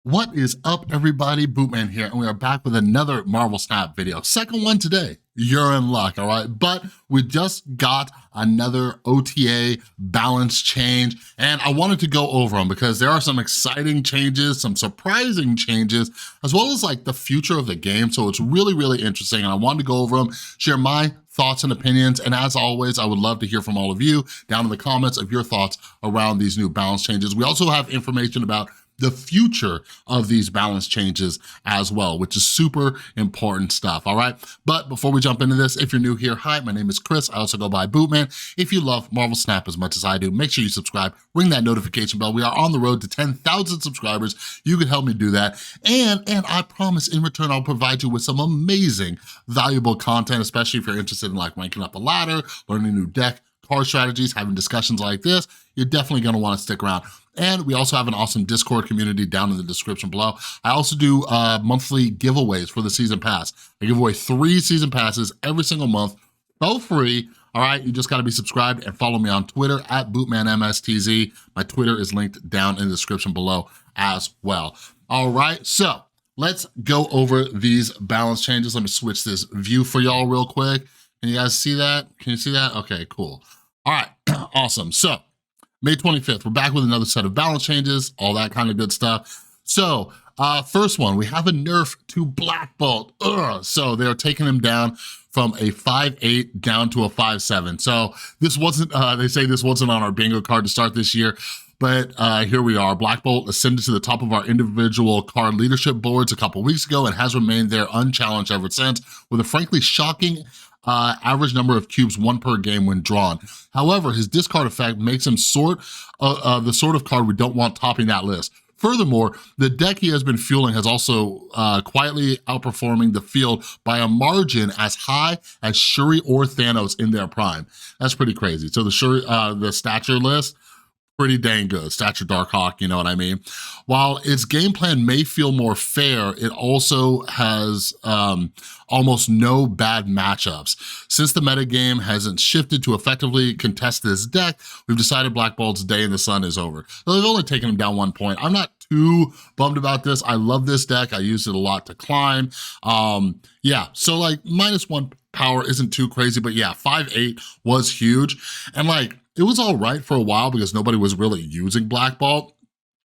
What is up, everybody? Bootman here, and we are back with another Marvel Snap video. Second one today. You're in luck, all right? But we just got another OTA balance change, and I wanted to go over them because there are some exciting changes, some surprising changes, as well as like the future of the game. So it's really, really interesting, and I wanted to go over them, share my thoughts and opinions, and as always, I would love to hear from all of you down in the comments of your thoughts around these new balance changes. We also have information about the future of these balance changes as well, which is super important stuff, all right? But before we jump into this, if you're new here, hi, my name is Chris. I also go by Bootman. If you love Marvel Snap as much as I do, make sure you subscribe, ring that notification bell. We are on the road to 10,000 subscribers. You can help me do that. And I promise in return, I'll provide you with some amazing, valuable content, especially if you're interested in like ranking up a ladder, learning a new deck, card strategies, having discussions like this. You're definitely gonna wanna stick around. And we also have an awesome Discord community down in the description below. I also do monthly giveaways for the season pass. I give away 3 season passes every single month, for free. All right, you just gotta be subscribed and follow me on Twitter at BootmanMSTZ. My Twitter is linked down in the description below as well. All right, so let's go over these balance changes. Let me switch this view for y'all real quick. Can you guys see that? Can you see that? Okay, cool. All right, awesome. So May 25th, we're back with another set of balance changes, all that kind of good stuff. So first one, we have a nerf to Black Bolt. So they're taking him down from a 5'8" down to a 5'7". So this wasn't, they say this wasn't on our bingo card to start this year, but here we are. Black Bolt ascended to the top of our individual card leadership boards a couple weeks ago and has remained there unchallenged ever since, with a frankly shocking average number of cubes, 1 per game when drawn. However, his discard effect makes him the sort of card we don't want topping that list. Furthermore, the deck he has been fueling has also quietly outperforming the field by a margin as high as Shuri or Thanos in their prime. That's pretty crazy. So the Stature list, pretty dang good. Stature Darkhawk, you know what I mean? While its game plan may feel more fair, it also has almost no bad matchups. Since the metagame hasn't shifted to effectively contest this deck, we've decided Black Bolt's day in the sun is over. So they've only taken him down 1 point. I'm not too bummed about this. I love this deck. I use it a lot to climb. Yeah, so like -1 power isn't too crazy, but yeah, 5'8" was huge. And like, it was all right for a while because nobody was really using Black Bolt,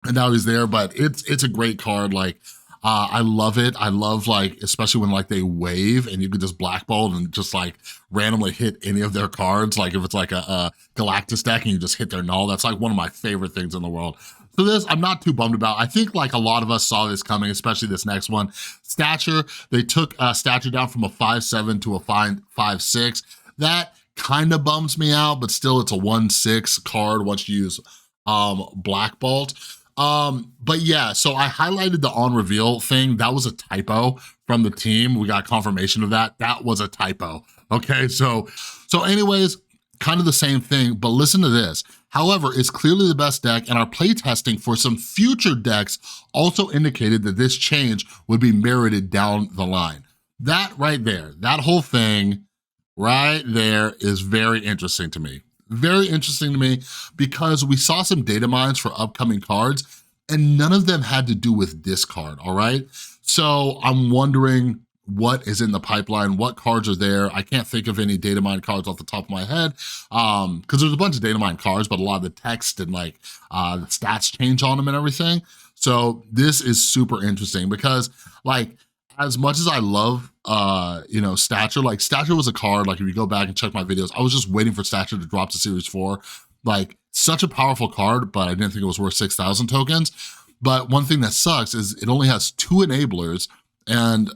and now he's there, but it's a great card. Like, I love it. I love like, especially when like they wave and you could just Black Bolt and just like randomly hit any of their cards. Like if it's like a Galactus deck and you just hit their null, that's like one of my favorite things in the world. So this, I'm not too bummed about. I think like a lot of us saw this coming, especially this next one. Stature, they took Stature down from a 5'7" to a 5'6". That kind of bums me out, but still it's a 1/6 card once you use Black Bolt. But yeah, so I highlighted the on reveal thing. That was a typo from the team. We got confirmation of that. That was a typo. Okay, so anyways, kind of the same thing, but listen to this. However, it's clearly the best deck, and our playtesting for some future decks also indicated that this change would be merited down the line. That right there, that whole thing right there is very interesting to me. Very interesting to me because we saw some data mines for upcoming cards and none of them had to do with discard, all right? So I'm wondering what is in the pipeline, what cards are there. I can't think of any data mine cards off the top of my head because there's a bunch of data mine cards, but a lot of the text and like the stats change on them and everything. So this is super interesting because like, as much as I love, you know, Stature, like Stature was a card, like if you go back and check my videos, I was just waiting for Stature to drop to Series 4. Like such a powerful card, but I didn't think it was worth 6,000 tokens. But one thing that sucks is it only has 2 enablers and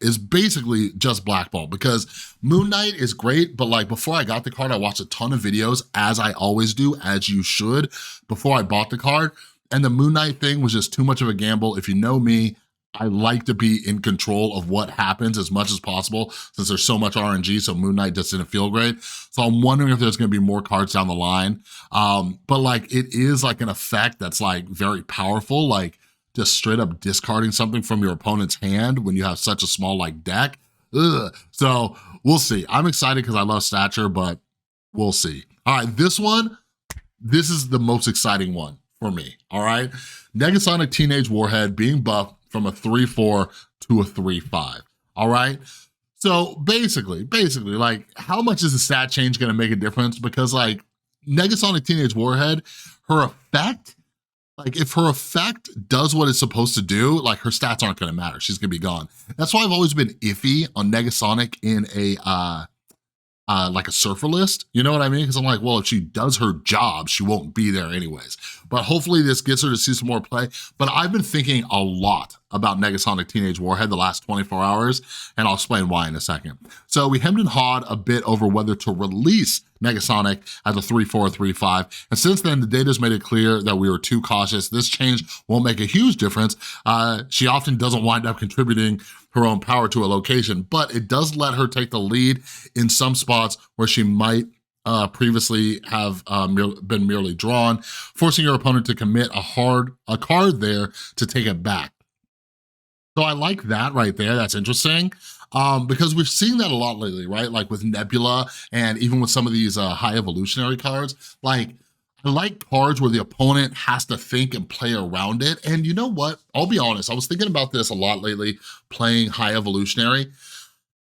is basically just Black Bolt because Moon Knight is great, but like before I got the card, I watched a ton of videos as I always do, as you should, before I bought the card. And the Moon Knight thing was just too much of a gamble. If you know me, I like to be in control of what happens as much as possible since there's so much RNG, so Moon Knight just didn't feel great. So I'm wondering if there's gonna be more cards down the line. But like it is like an effect that's like very powerful, like just straight up discarding something from your opponent's hand when you have such a small like deck. Ugh. So we'll see. I'm excited because I love Stature, but we'll see. All right, this one, this is the most exciting one for me, all right? Negasonic Teenage Warhead being buffed from a 3-4 to a 3-5, all right? So basically, like, how much is the stat change gonna make a difference? Because like, Negasonic Teenage Warhead, her effect, like if her effect does what it's supposed to do, like her stats aren't gonna matter, she's gonna be gone. That's why I've always been iffy on Negasonic in a, like a surfer list, you know what I mean? Because I'm like, well, if she does her job, she won't be there anyways. But hopefully this gets her to see some more play. But I've been thinking a lot about Negasonic Teenage Warhead the last 24 hours, and I'll explain why in a second. So we hemmed and hawed a bit over whether to release Negasonic as a 3-4, 3-5, and since then, the data's made it clear that we were too cautious. This change won't make a huge difference. She often doesn't wind up contributing her own power to a location, but it does let her take the lead in some spots where she might previously have been merely drawn, forcing your opponent to commit a card there to take it back. So I like that right there, that's interesting, because we've seen that a lot lately, right? Like with Nebula and even with some of these high evolutionary cards, like I like cards where the opponent has to think and play around it. And you know what? I'll be honest, I was thinking about this a lot lately playing high evolutionary.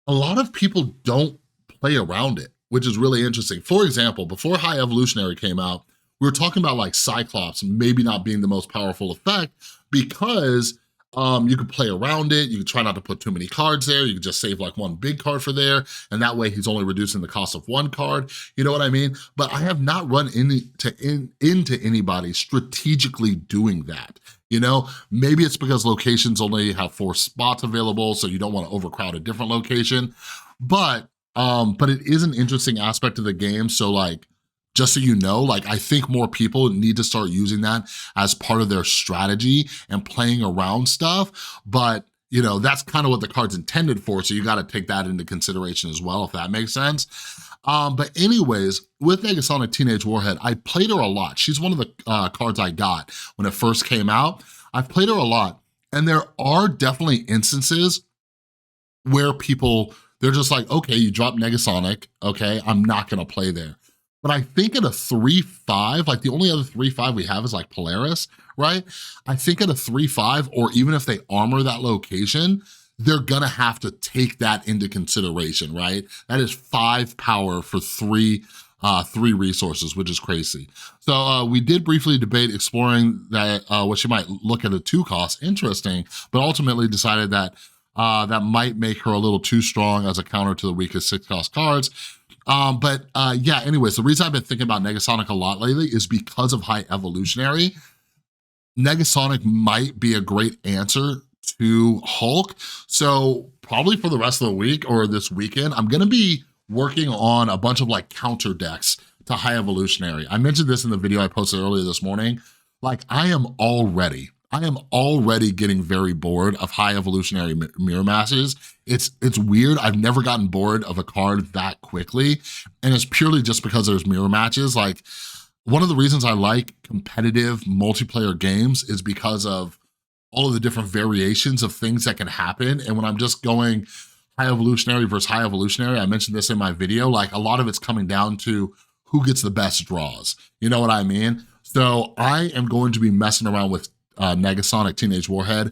A lot of people don't play around it, which is really interesting. For example, before high evolutionary came out, we were talking about like Cyclops maybe not being the most powerful effect because you could play around it, you could try not to put too many cards there, you could just save like one big card for there, and that way he's only reducing the cost of one card, you know what I mean? But I have not run into anybody strategically doing that. You know, maybe it's because locations only have 4 spots available, so you don't want to overcrowd a different location, but it is an interesting aspect of the game, so like, just so you know, like I think more people need to start using that as part of their strategy and playing around stuff, but you know, that's kind of what the card's intended for, so you gotta take that into consideration as well, if that makes sense. But anyways, with Negasonic Teenage Warhead, I played her a lot. She's one of the cards I got when it first came out. I've played her a lot, and there are definitely instances where people, they're just like, okay, you dropped Negasonic, okay, I'm not gonna play there. But I think at a 3-5, like the only other 3-5 we have is like Polaris, right? I think at a 3-5, or even if they armor that location, they're gonna have to take that into consideration, right? That is 5 power for 3 resources, which is crazy. So we did briefly debate exploring that what she might look at a 2 cost, interesting, but ultimately decided that that might make her a little too strong as a counter to the weakest 6 cost cards. Yeah, anyways, the reason I've been thinking about Negasonic a lot lately is because of high evolutionary. Negasonic might be a great answer to Hulk. So probably for the rest of the week or this weekend, I'm gonna be working on a bunch of like counter decks to high evolutionary. I mentioned this in the video I posted earlier this morning. Like I am already getting very bored of high evolutionary mirror masses. It's weird, I've never gotten bored of a card that quickly, and it's purely just because there's mirror matches. Like, one of the reasons I like competitive multiplayer games is because of all of the different variations of things that can happen, and when I'm just going high evolutionary versus high evolutionary, I mentioned this in my video, like a lot of it's coming down to who gets the best draws, you know what I mean? So I am going to be messing around with Negasonic Teenage Warhead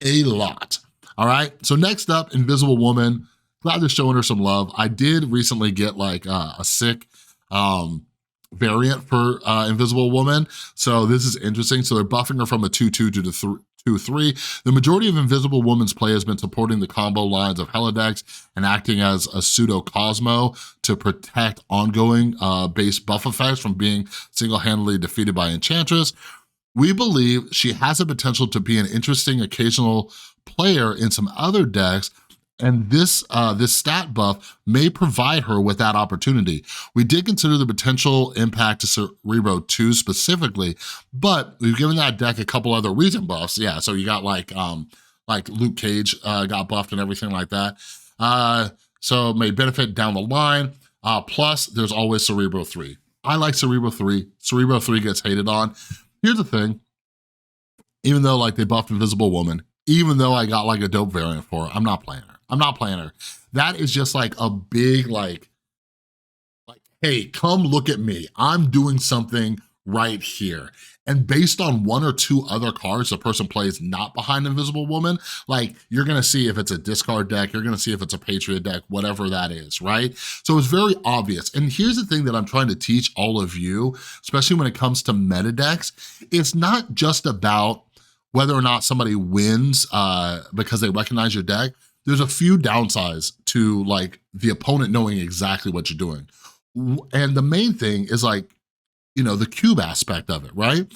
a lot, all right? So next up, Invisible Woman. Glad they're showing her some love. I did recently get like a sick variant for Invisible Woman, so this is interesting. So they're buffing her from a 2-2 to the 2-3. The majority of Invisible Woman's play has been supporting the combo lines of Helidex and acting as a pseudo Cosmo to protect ongoing base buff effects from being single-handedly defeated by Enchantress. We believe she has the potential to be an interesting occasional player in some other decks, and this stat buff may provide her with that opportunity. We did consider the potential impact to Cerebro 2 specifically, but we've given that deck a couple other recent buffs. Yeah, so you got like Luke Cage got buffed and everything like that. So it may benefit down the line. Plus, there's always Cerebro 3. I like Cerebro 3. Cerebro 3 gets hated on. Here's the thing, even though like they buffed Invisible Woman, even though I got like a dope variant for her, I'm not playing her. I'm not playing her. That is just like a big like, hey, come look at me. I'm doing something right here. and based on one or two other cards the person plays not behind Invisible Woman, like you're gonna see if it's a discard deck, you're gonna see if it's a Patriot deck, whatever that is, right? So it's very obvious. And here's the thing that I'm trying to teach all of you, especially when it comes to meta decks, it's not just about whether or not somebody wins because they recognize your deck. There's a few downsides to like the opponent knowing exactly what you're doing. And the main thing is like, you know, the cube aspect of it, right?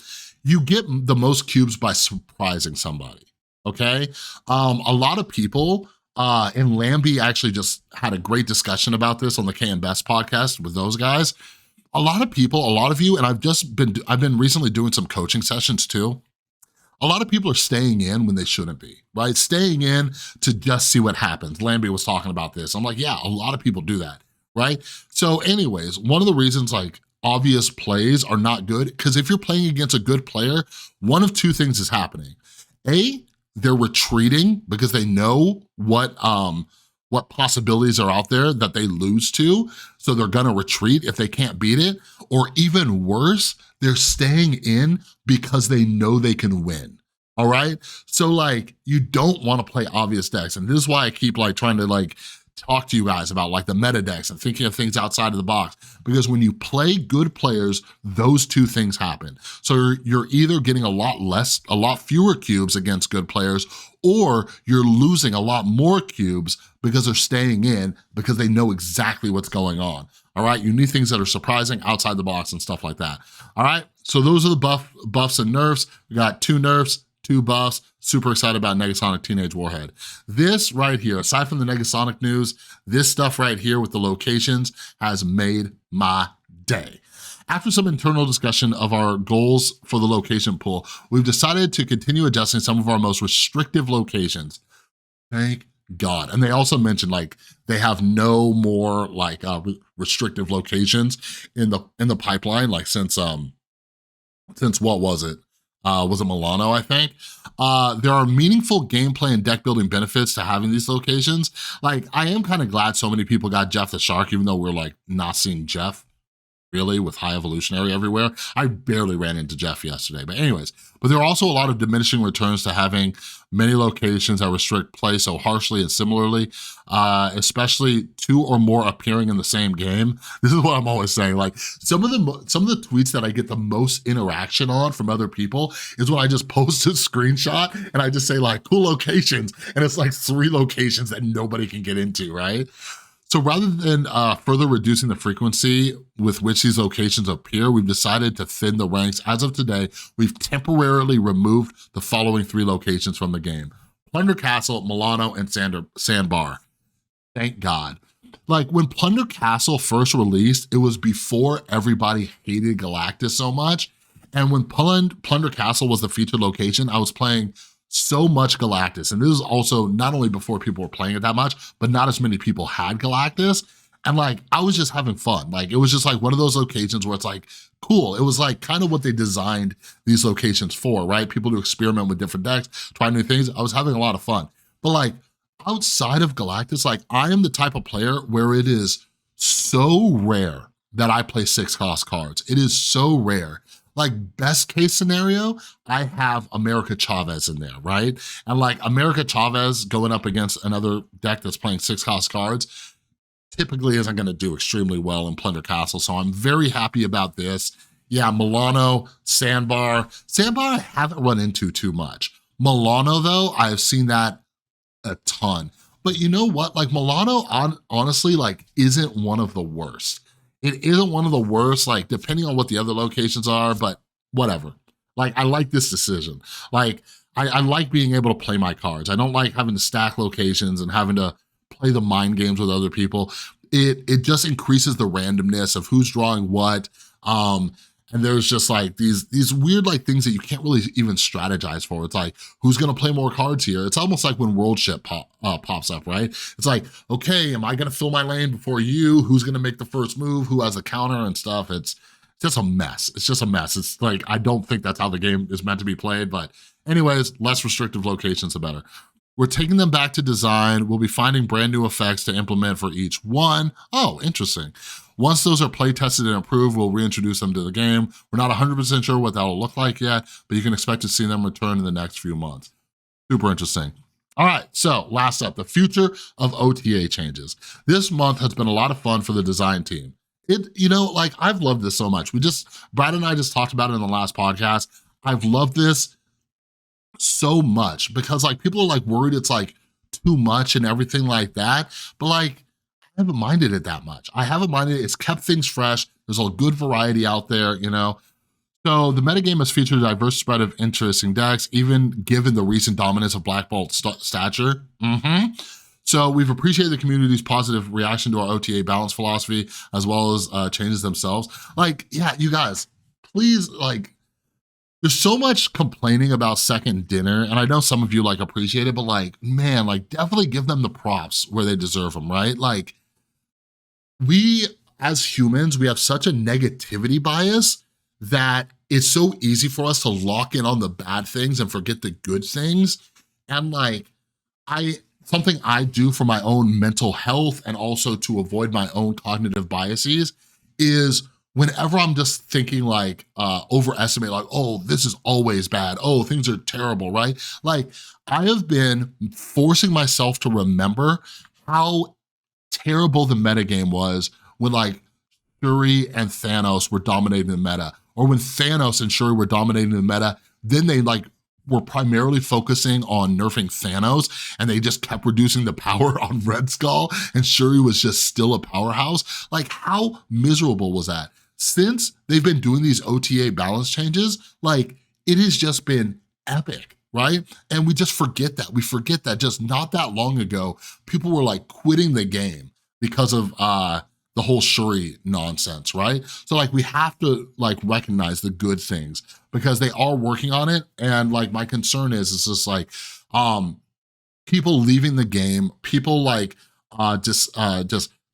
You get the most cubes by surprising somebody, okay? A lot of people, and Lambie actually just had a great discussion about this on the K and Best podcast with those guys. A lot of people, a lot of you, and I've been recently doing some coaching sessions too. A lot of people are staying in when they shouldn't be, right? Staying in to just see what happens. Lambie was talking about this. I'm like, yeah, a lot of people do that, right? So anyways, one of the reasons like obvious plays are not good, because if you're playing against a good player, one of two things is happening. A, they're retreating because they know what possibilities are out there that they lose to, so they're gonna retreat if they can't beat it, or even worse, they're staying in because they know they can win, all right? So like, you don't wanna play obvious decks, and this is why I keep like trying to like talk to you guys about like the meta decks and thinking of things outside of the box, because when you play good players, those two things happen. So you're either getting a lot fewer cubes against good players, or you're losing a lot more cubes because they're staying in because they know exactly what's going on, all right? You need things that are surprising outside the box and stuff like that, all right? So those are the buffs and nerfs. We got 2 nerfs, 2 buffs. Super excited about Negasonic Teenage Warhead. This right here, aside from the Negasonic news, this stuff right here with the locations has made my day. After some internal discussion of our goals for the location pool, we've decided to continue adjusting some of our most restrictive locations. Thank God. And they also mentioned like they have no more like restrictive locations in the pipeline, like since what was it? Was it Milano, I think? There are meaningful gameplay and deck building benefits to having these locations. Like, I am kind of glad so many people got Jeff the Shark, even though we're like not seeing Jeff really with high evolutionary everywhere. I barely ran into Jeff yesterday, but anyways. But there are also a lot of diminishing returns to having many locations that restrict play so harshly and similarly, especially 2 or more appearing in the same game. This is what I'm always saying. Like some of the tweets that I get the most interaction on from other people is when I just post a screenshot and I just say like cool locations, and it's like 3 locations that nobody can get into, right? So rather than further reducing the frequency with which these locations appear, we've decided to thin the ranks. As of today, we've temporarily removed the following 3 locations from the game: Plunder Castle, Milano, and Sandbar. Thank God. Like when Plunder Castle first released, it was before everybody hated Galactus so much. And when Plunder Castle was the featured location, I was playing so much Galactus. And this is also not only before people were playing it that much, but not as many people had Galactus. And like, I was just having fun. Like, it was just like one of those locations where it's like, cool. It was like kind of what they designed these locations for, right? People to experiment with different decks, try new things. I was having a lot of fun. But like, outside of Galactus, like I am the type of player where it is so rare that I play 6-cost cards. It is so rare. Like best case scenario, I have America Chavez in there, right? And like America Chavez going up against another deck that's playing 6-cost cards typically isn't gonna do extremely well in Plunder Castle. So I'm very happy about this. Yeah, Milano, Sandbar. Sandbar I haven't run into too much. Milano though, I have seen that a ton. But you know what? Like Milano honestly like isn't one of the worst. It isn't one of the worst, like depending on what the other locations are, but whatever. Like I like this decision. Like I like being able to play my cards. I don't like having to stack locations and having to play the mind games with other people. It just increases the randomness of who's drawing what. And there's just like these weird like things that you can't really even strategize for. It's like, who's gonna play more cards here? It's almost like when World Ship pops up, right? It's like, okay, am I gonna fill my lane before you? Who's gonna make the first move? Who has a counter and stuff? It's just a mess. It's just a mess. It's like, I don't think that's how the game is meant to be played, but anyways, less restrictive locations, the better. We're taking them back to design. We'll be finding brand new effects to implement for each one. Oh, interesting. Once those are play tested and approved, we'll reintroduce them to the game. We're not 100% sure what that'll look like yet, but you can expect to see them return in the next few months. Super interesting. All right, so last up, the future of OTA changes. This month has been a lot of fun for the design team. I've loved this so much. Brad and I just talked about it in the last podcast. I've loved this so much because like people are like worried it's like too much and everything like that, but like I haven't minded it that much. I haven't minded it. It's kept things fresh. There's a good variety out there, So the metagame has featured a diverse spread of interesting decks, even given the recent dominance of Black Bolt Stature. So we've appreciated the community's positive reaction to our OTA balance philosophy, as well as changes themselves. Like, yeah, you guys, please, like, there's so much complaining about second dinner, and I know some of you like appreciate it, but like, man, like definitely give them the props where they deserve them, right? Like, we as humans, we have such a negativity bias that it's so easy for us to lock in on the bad things and forget the good things. And like, something I do for my own mental health and also to avoid my own cognitive biases is whenever I'm just thinking like, overestimate, like, oh, this is always bad. Oh, things are terrible, right? Like, I have been forcing myself to remember how terrible the metagame was when like Shuri and Thanos were dominating the meta, or when Thanos and Shuri were dominating the meta, then they like were primarily focusing on nerfing Thanos and they just kept reducing the power on Red Skull and Shuri was just still a powerhouse. Like how miserable was that? Since they've been doing these OTA balance changes, like it has just been epic, right? And we just forget that. We forget that just not that long ago, people were like quitting the game because of the whole Shuri nonsense, right? So like we have to like recognize the good things because they are working on it. And like my concern is just like people leaving the game, people like just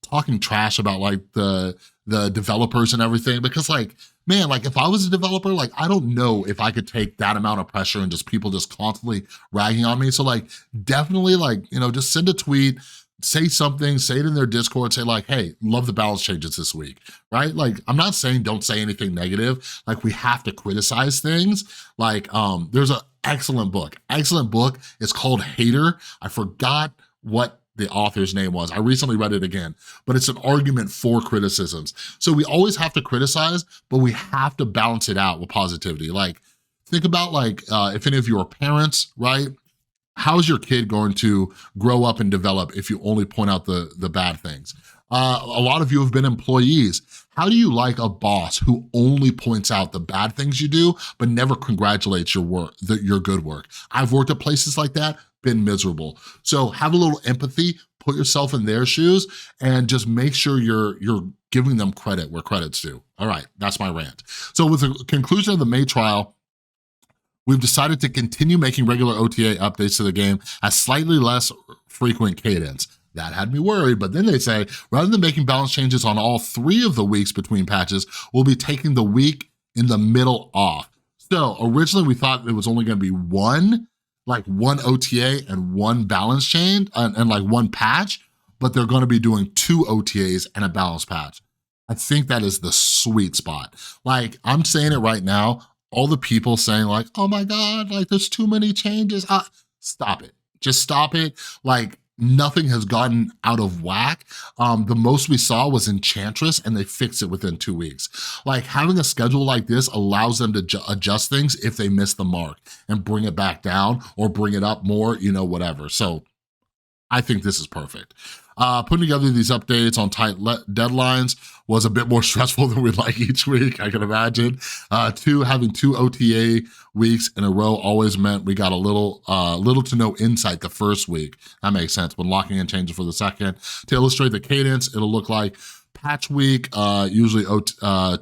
talking trash about like the developers and everything, because like, man, like if I was a developer, like I don't know if I could take that amount of pressure and just people just constantly ragging on me. So like definitely like, just send a tweet, say something, say it in their Discord, say like, hey, love the balance changes this week, right? Like, I'm not saying don't say anything negative. Like we have to criticize things. Like there's an excellent book. It's called Hater. I forgot what the author's name was. I recently read it again, but it's an argument for criticisms. So we always have to criticize, but we have to balance it out with positivity. Like think about like, if any of you are parents, right? How's your kid going to grow up and develop if you only point out the bad things? A lot of you have been employees. How do you like a boss who only points out the bad things you do, but never congratulates your work, your good work? I've worked at places like that, been miserable. So have a little empathy, put yourself in their shoes, and just make sure you're giving them credit where credit's due. All right, that's my rant. So with the conclusion of the May trial, we've decided to continue making regular OTA updates to the game at slightly less frequent cadence. That had me worried, but then they say, rather than making balance changes on all 3 of the weeks between patches, we'll be taking the week in the middle off. So originally we thought it was only gonna be one OTA and one balance change and like one patch, but they're gonna be doing 2 OTAs and a balance patch. I think that is the sweet spot. Like I'm saying it right now, all the people saying like, oh my God, like there's too many changes. Stop it, just stop it. Like nothing has gotten out of whack. The most we saw was Enchantress and they fixed it within 2 weeks. Like having a schedule like this allows them to adjust things if they miss the mark and bring it back down or bring it up more, whatever. So I think this is perfect. Putting together these updates on tight deadlines was a bit more stressful than we'd like each week, I can imagine. Having 2 OTA weeks in a row always meant we got a little to no insight the first week. That makes sense when locking in changes for the second. To illustrate the cadence, it'll look like patch week, usually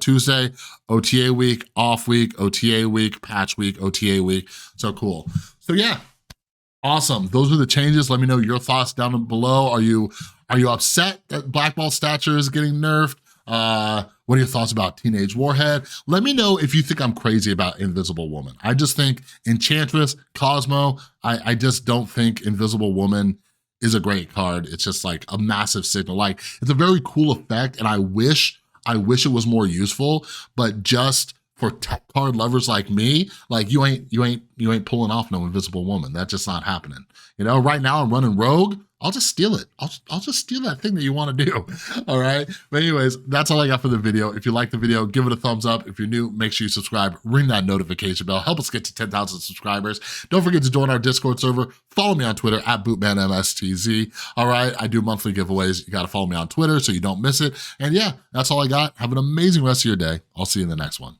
Tuesday, OTA week, off week, OTA week, patch week, OTA week. So cool. So yeah. Awesome. Those are the changes. Let me know your thoughts down below. Are you upset that Black Ball Stature is getting nerfed? What are your thoughts about Teenage Warhead? Let me know if you think I'm crazy about Invisible Woman. I just think Enchantress, Cosmo, I just don't think Invisible Woman is a great card. It's just like a massive signal. Like, it's a very cool effect, and I wish it was more useful, but just for tech card lovers like me, like you ain't pulling off no Invisible Woman. That's just not happening. You know, right now I'm running Rogue. I'll just steal it. I'll just steal that thing that you want to do. All right. But anyways, that's all I got for the video. If you like the video, give it a thumbs up. If you're new, make sure you subscribe, ring that notification bell, help us get to 10,000 subscribers. Don't forget to join our Discord server. Follow me on Twitter at BootmanMSTZ. All right. I do monthly giveaways. You got to follow me on Twitter so you don't miss it. And yeah, that's all I got. Have an amazing rest of your day. I'll see you in the next one.